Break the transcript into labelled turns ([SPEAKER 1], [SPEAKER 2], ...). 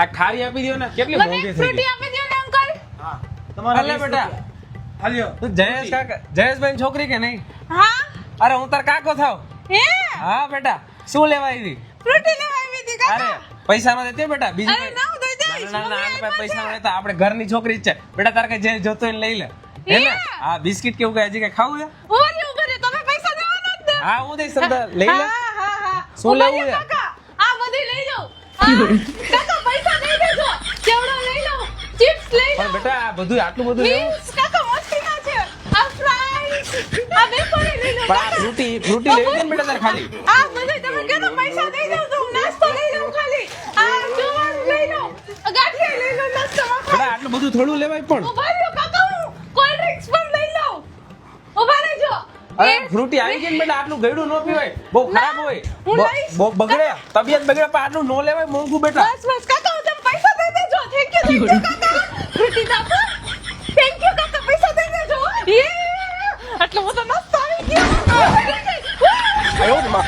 [SPEAKER 1] આ ખારી આપી દો ને, કેટલી
[SPEAKER 2] મને
[SPEAKER 1] મોંઘી થઈ
[SPEAKER 2] ફ્રૂટી
[SPEAKER 1] ગઈ.
[SPEAKER 2] આપી દો ને અંકલ.
[SPEAKER 1] હા તમારા
[SPEAKER 3] અલે
[SPEAKER 1] 20
[SPEAKER 3] બેટા.
[SPEAKER 1] રૂપિયા. હાલ્યો.
[SPEAKER 3] તું જયેશ કાકા, જયેશભાઈ છોકરી કે નહીં?
[SPEAKER 2] હા
[SPEAKER 3] અરે હું તાર કાકો થાવ.
[SPEAKER 2] હે
[SPEAKER 3] હા બેટા, શું લેવા આવી?
[SPEAKER 2] ફ્રૂટી લેવા આવી હતી
[SPEAKER 3] અરે
[SPEAKER 2] કાકા.
[SPEAKER 3] પૈસા નો દેતે બેટા, બીજું
[SPEAKER 2] અરે
[SPEAKER 3] કઈ?
[SPEAKER 2] ના હું દઈ દઈશ.
[SPEAKER 3] ના, ના, ના,
[SPEAKER 2] મમ્મી
[SPEAKER 3] આને
[SPEAKER 2] આપ્યા
[SPEAKER 3] પૈસા નો
[SPEAKER 2] છે.
[SPEAKER 3] લેતા, આપણે ઘરની છોકરી જ છે બેટા. તારે કઈ જે જોતો હોય એ લઈ લે. હે ને?
[SPEAKER 2] હે?
[SPEAKER 3] હા, બિસ્કિટ કેવું કઈ હજી કઈ ખાવું છે?
[SPEAKER 2] ઉભા રહ્યો, તમે પૈસા દેવાના જ ને?
[SPEAKER 3] હા, હું દઈશ તમને, લઈ લે.
[SPEAKER 2] હા, હા, હા.
[SPEAKER 3] શું
[SPEAKER 2] ઉભા
[SPEAKER 3] લેવું
[SPEAKER 2] રહ્યો
[SPEAKER 3] છે?
[SPEAKER 2] કાકા. આ બધું લઈ જાઓ. હા, કાકા પૈસા દઈ દેજો. ચેવડો લઈ લો. ચિપ્સ લઈ લો.
[SPEAKER 3] પણ બેટા આ બધું આટલું બધું લેવું?
[SPEAKER 2] Wings, કાકા મસ્તીના છે. આ fries, આ વેફર લઈ લો.
[SPEAKER 3] પણ આ ફ્રૂટી લેવી છે ને બેટા તારે ખાલી?
[SPEAKER 2] આ બધું તમે કીધું પૈસા દઈ દઉં તો હું નાસ્તો લઈ લઉં ખાલી. આ જુવાન લઈ લો. આ ગાંઠિયા લઈ લો નાસ્તામાં
[SPEAKER 3] બેટા
[SPEAKER 2] ખાલી.
[SPEAKER 3] આટલું બધું થોડું લેવાય પણ.
[SPEAKER 2] ઉભા રહ્યો કાકા, હું કોલ્ડ ડ્રિંક્સ પણ લઈ લઉં. ઉભા રહેજો.
[SPEAKER 3] અરે ફ્રૂટી આવી ગઈ ને બેટા, આટલું ગળ્યું ન પીવાય, બહુ ખરાબ
[SPEAKER 2] ના,
[SPEAKER 3] હોય.
[SPEAKER 2] હું લઈશ.
[SPEAKER 3] બગડે, તબિયત બગડે, પણ આટલું ન લેવાય, મોંઘું બેટા.
[SPEAKER 2] બસ બસ કાકા, હું તમે પૈસા દઈ દેજો. થેન્ક યુ કાકા. ફ્રૂટી આપો. થેન્ક યુ કાકા, પૈસા દઈ દેજો. યે! આટલો બધો નાસ્તો આવી ગયો.
[SPEAKER 3] આયો ને માં.